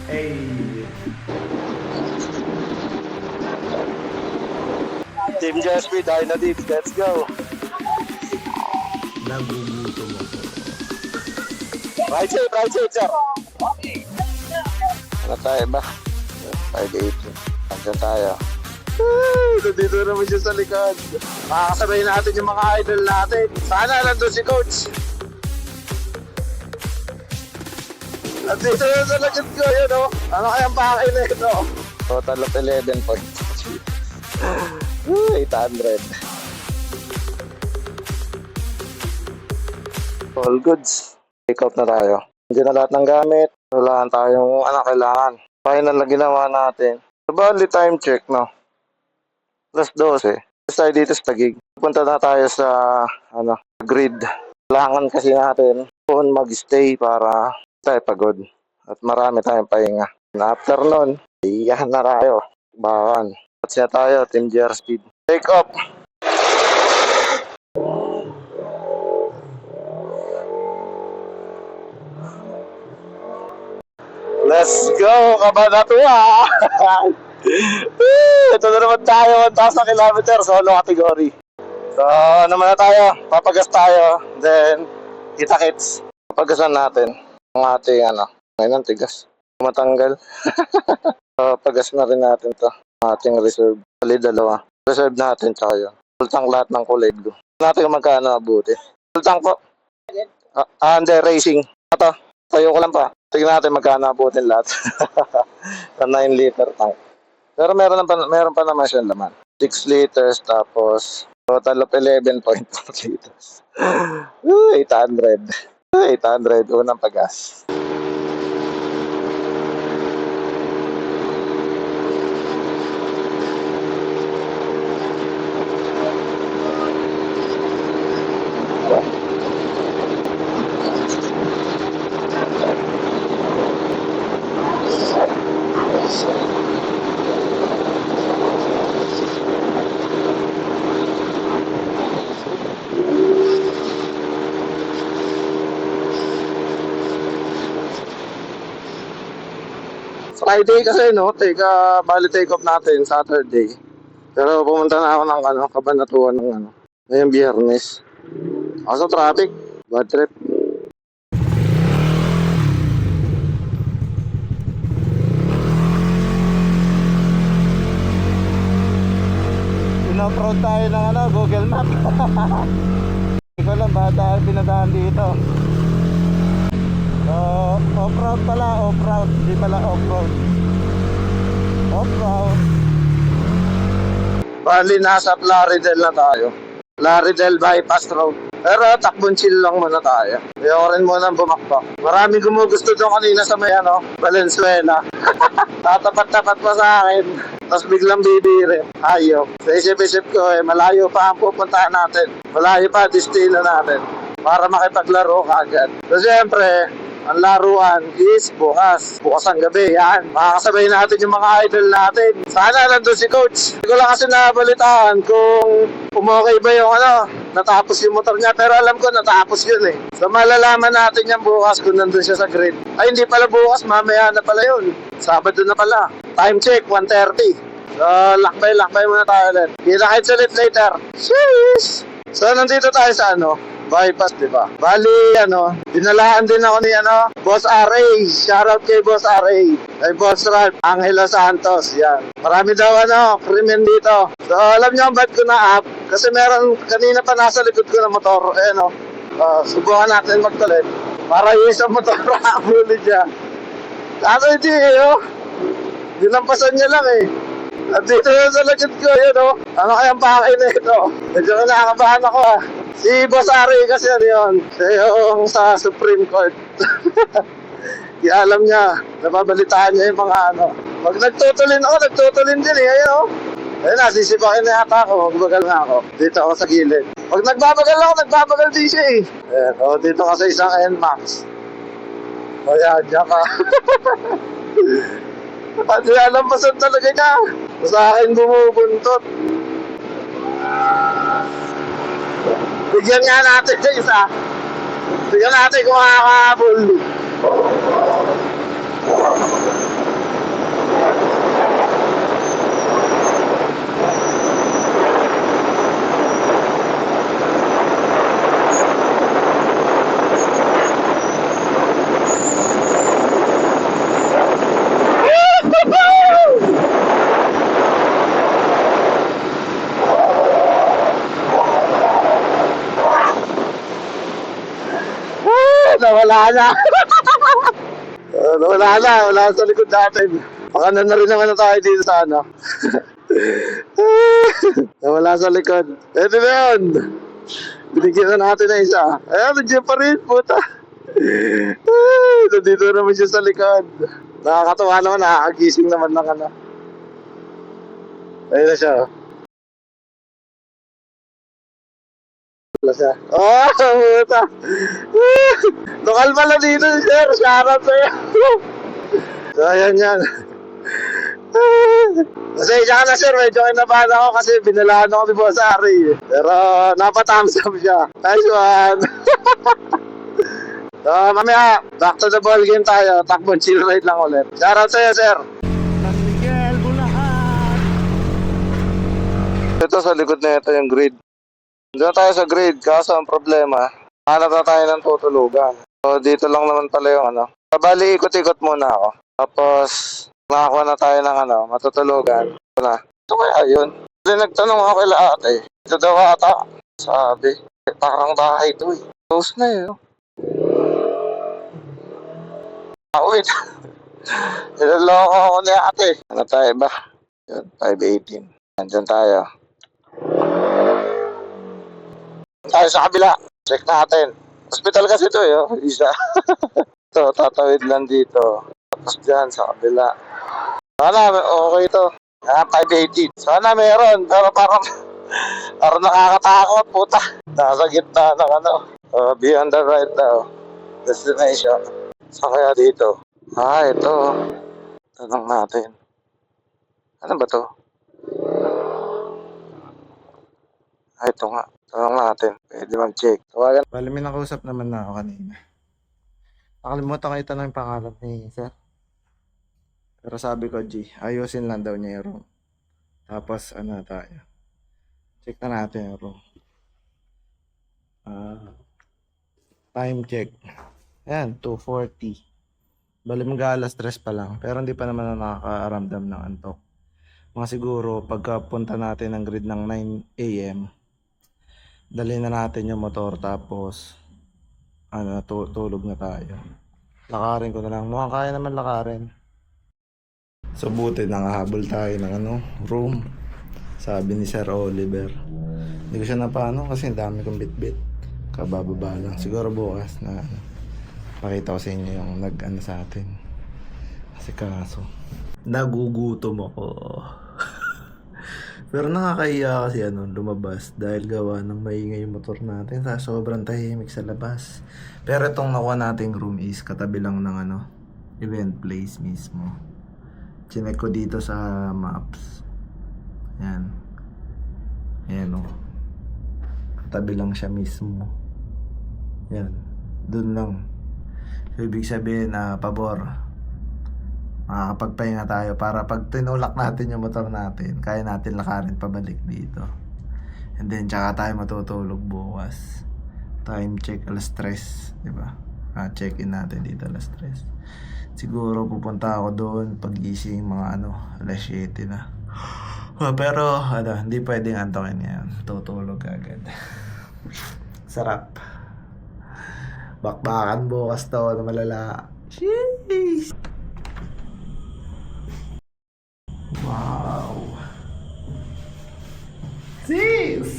Hey. Team JSP, Dino Deep, let's go. Nagugutom ako. Right side, sir. Ano tayo ba? 580. Nandiyan tayo. Nandito naman siya sa likod. Makakasabay natin yung mga idol natin. Sana nandun si Coach. Nandito na sa likod ko yun, oh. Ano kayang pakay na ito? Total of 11 points. 800. All goods. Take out na tayo. Hindi na lahat ng gamit. Wala tayong kailangan. Final na ginawa natin. Bali time check, no? Plus 12. Tapos tayo dito sa Taguig. Punta na tayo sa grid. Kailangan kasi natin doon mag-stay para tayo pagod. At marami tayong pahinga. Na after nun, iyahan na tayo. Bakan. At siya tayo, Team GR Speed. Take off! Let's go, Kabanatuan! Ito na naman tayo, 1,000 kilometers, solo category. So, naman na tayo, papagas tayo, then, kita-kits. Papagasan natin ang ating, ngayon ang tigas. Matanggal. So, pagas na rin natin to ating reserve. Bali, dalawa. Reserve natin, tsaka yun. Full tank lahat ng kulay ko. Natin kung magkano abuti. Full tank po. Hindi, racing. Ito, tayo ko lang pa. Tignan natin magkano abutin lahat. Sa 9 liter tank. Pero meron pa naman siyang laman. 6 liters, tapos total of 11.4 liters. 800. 800, unang pagas. Friday kasi, no? Bali take off natin Saturday. Pero pumunta na ako ng Kabanatuan ng ngayong Biyernes. Kaso traffic, bad trip. Inoff-road tayo ng Google Map. Hindi ko lang ba dahil pinadaan dito. So, off-road pala, off-road. Hindi pala off-road. Off-road. Bali, nasa Plaridel na tayo. Plaridel Bypass Road. Pero takbon chill lang muna tayo. Ayoko rin muna bumakbak. Maraming gumugusto doon kanina sa may Valenzuela. Tatapat-tapat pa sa akin. Tapos biglang bibirin. Ayaw. Sa isip-isip ko malayo pa ang pupuntahan natin. Malayo pa destino natin. Para makipaglaro kagad. So siyempre, ang laruan is bukas. Bukas ang gabi, yan. Makakasabay natin yung mga idol natin. Sana nandun si Coach. Hindi ko lang kasi nabalitaan kung umokay ba yung natapos yung motor niya. Pero alam ko natapos yun eh. So malalaman natin yan bukas kung nandun siya sa grid. Ay hindi pala bukas, mamaya na pala yun. Sabado na pala. Time check, 1:30. So lakbay muna tayo ulit. Kita-kits ulit later. Sheesh! So nandito tayo sa bypass, di ba? Bali, dinalaan din ako ni Boss RA. Shoutout kay Boss RA. Kay Boss Ralph Angelo Santos. Yan. Marami daw krimen dito. So, alam niyo ba't ko na-up? Kasi meron, kanina pa nasa likod ko ng motor. Subukan natin magtulit. Para yung isang motor, huli niya. Kaso hindi dinampasan niya lang At dito na sa likod ko, ano kayang pakay na ito? Medyo nakakabahan ako Si Boss Ari kasi yun. Siya yung sa Supreme Court. Kaya alam niya, napabalitaan niya yung mga Pag nagtutulin ako, nagtutulin din Ayun Ayun nasisipakin na yata ako. Magbagal na ako. Dito ako sa gilid. Pag nagbabagal ako, nagbabagal din siya Ayan, dito ka sa isang NMAX. Ayan, diyan ka. Pati alam pa saan talaga niya. Sa akin bumubuntot. Bigyan nga natin sa isa. Bigyan natin kung makakahabol. na. Wala sa likod natin. Baka na rin naman na tayo dito sa ano. Wala sa likod. Ito na yun. Binigyan na natin na isa. Ayan, nandiyan pa rin, puta. Nandito naman siya sa likod. Nakakatawa naman, nakakagising naman ng ano. Ayun na siya. Wala siya. Oh, puta. Lokal pala dito, sir. Shoutout sa'yo. So, ayan yan. Pasensya ka na sir, medyo kinabahan ako kasi binalaan ako ni Boss Ari. Pero napatams up siya. Nice one. So mamaya, back to the ball game tayo. Takbo, chill ride lang ulit. Shoutout sa'yo sir. San Miguel, Bulacan. Ito sa likod na ito yung grid. Doon tayo sa grid, kaso ang problema, hanap na tayo ng tutulugan. So dito lang naman pala yung ano. Bali, ikot-ikot muna ako. Tapos, nakakuha na tayo ng ano, matutulugan. Ito na. Ito kaya yun. Kasi nagtanong ako kay ate. Ito daw ata. Sabi, parang bahay ito eh. Close na eh. Wait. Niloloko ako ni ate. Ano tayo ba? Yun, 518. Nandyan tayo. Tayo sa kabila. Check natin. Hospital kasi ito eh. Oh. Isa. Ito, tatawid lang dito. Tapos dyan sa kabila. Sana okay ito. 580. Sana meron. Pero parang nakakatakot puta. Nasa gitna ng ano. Be on the right now. Destination. Saan kaya dito? Ito. Tanong natin. Ano ba to? Ito nga. Tanong natin. Pwede mag-check. Tawagan. Bali, may nakausap naman na ako kanina. Nakalimutan ko itanong yung pangalan ni sir. Pero sabi ko, G, ayusin lang daw niya yung room. Tapos, ano tayo? Check na natin yung room. Time check. Ayan, 2:40. Bali, mag-alas 3 pa lang. Pero hindi pa naman nakakaramdam ng antok. Mga siguro, pagkapunta natin ng grid ng 9 AM, dali na natin yung motor. Tapos, tulog na tayo. Lakarin ko na lang. Mukhang kaya naman lakarin. So buti nakahabol tayo ng room. Sabi ni Sir Oliver. Hindi ko siya napano kasi dami kong bit-bit. Kabababa lang. Siguro bukas na pakita ko sa inyo yung sa atin. Kasi kaso nagugutom ako. Pero nakakahiya kasi lumabas dahil gawa ng maingay yung motor natin sa sobrang tahimik sa labas. Pero itong nakuha nating room is katabi lang ng event place mismo. Chinek ko dito sa maps. Yan. Ayan o. Katabi lang siya mismo. Yan. Doon lang. So, ibig sabihin pabor. Makakapagpahinga tayo para pag tinulak natin yung motor natin, kaya natin lakarin pabalik dito. And then tsaka tayo matutulog bukas. Time check alas 3, di ba? Check-in natin dito alas 3. Siguro pupunta ako doon pag-gising mga alas 7 na. Pero hindi pwedeng antokin ngayon. Tutulog agad. Sarap. Bakbakan bukas to na malala. Sheesh! Wow! Sis!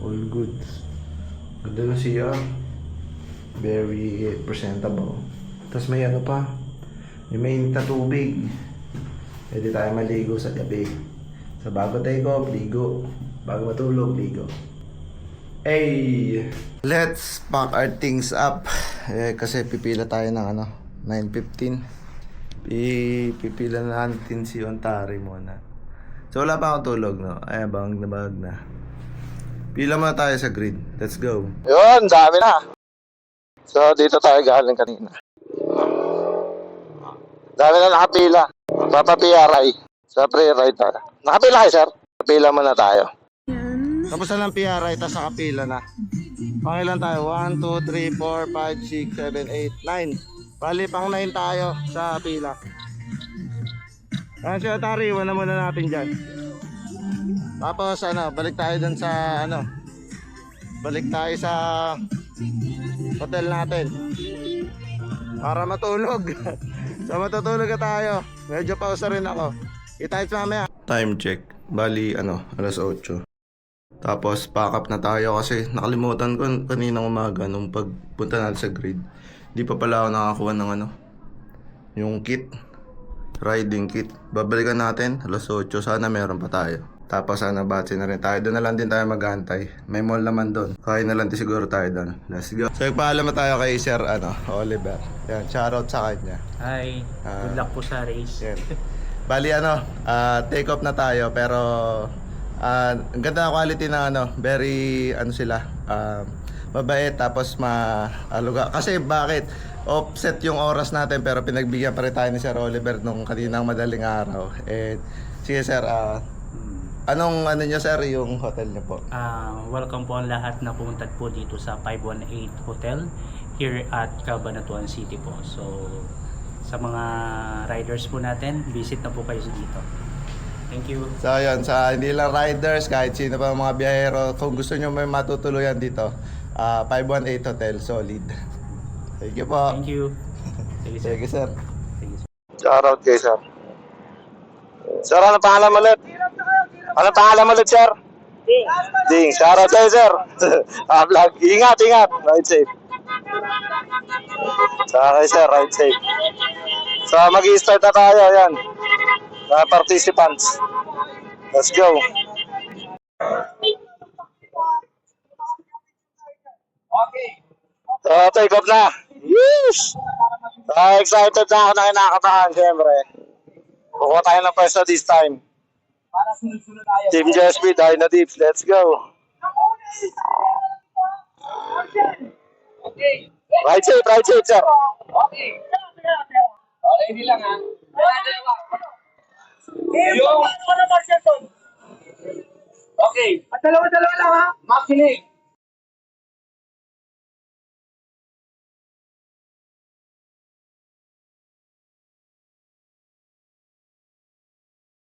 All good. Ganda na siya. Very presentable. Tapos may pa. May mainit na tubig. Pwede tayo maligo sa gabi. Sa bago tayo ligo. Bago matulog, ligo. Hey! Let's pack our things up. Kasi pipila tayo ng 9:15. Pipila natin si Ontari muna. So wala pa akong tulog, no? Ay, bang na. Pila muna tayo sa grid. Let's go. Yun, dami na. So dito tayo galing kanina. Dami na nakapila. Papapiaray. Sa pre-ride tayo. Nakapila kayo, sir? Nakapila muna tayo. Tapos na lang PRI, tapos nakapila na. Pangilan tayo? 1, 2, 3, 4, 5, 6, 7, 8, 9. Bali, pang 9 tayo sa pila. Si Atari, iwan na muna natin dyan. Tapos balik tayo dun sa balik tayo sa hotel natin. Para matulog. So matutulog na tayo. Medyo pausa rin ako. Kita-kits mamaya. Time check. Bali alas 8. Tapos pack up na tayo kasi nakalimutan ko kaninang umaga nung pagpunta natin sa grid. Di pa pala ako nakakuha ng yung kit. Riding kit. Babalikan natin alas 8. Sana meron pa tayo. Tapos batsi na rin tayo. Doon na lang din tayo mag-aantay. May mall naman doon. Kaya na lang din siguro tayo doon. Let's go. So ipaalam na tayo kay Sir Oliver. Yan, shoutout sa kanya. Hi, good luck po sa race. Yan. Bali take off na tayo pero ang ganda ng quality ng very sila. Mabait tapos maaluga. Kasi bakit? Offset yung oras natin pero pinagbigyan pa rin tayo ni Sir Oliver nung kaninang madaling araw. And sige sir, anong niyo sir yung hotel niyo po? Welcome po ang lahat na pumunta po dito sa 518 Hotel here at Cabanatuan City po. So sa mga riders po natin, visit na po kayo dito. Thank you. So yun, sa hindi lang riders, kahit sino pa mga biyahero, kung gusto nyo may matutuluyan dito, 518 Hotel, solid. Thank you po. Thank you. Sige, sir. Thank you sir. Sige, sir. Shoutout kay sir. Sir, ano pangalan mo ulit? Ano pangalan mo ulit, sir? Ding. Shoutout sa'yo, sir. Vlog. Ingat. Ride safe. Saka kay sir, ride safe. So, mag-i-start na tayo. Yan. Participants. Let's go. So, take off na. Yes! Excited na ako na kinakabahan, siyempre. Kukuha tayo ng pwesto this time. Team JSP, Dino Deeps, let's go. Right safe, sir. Hindi lang ha. Yung... Okay. At dalawa lang ha. Makinig.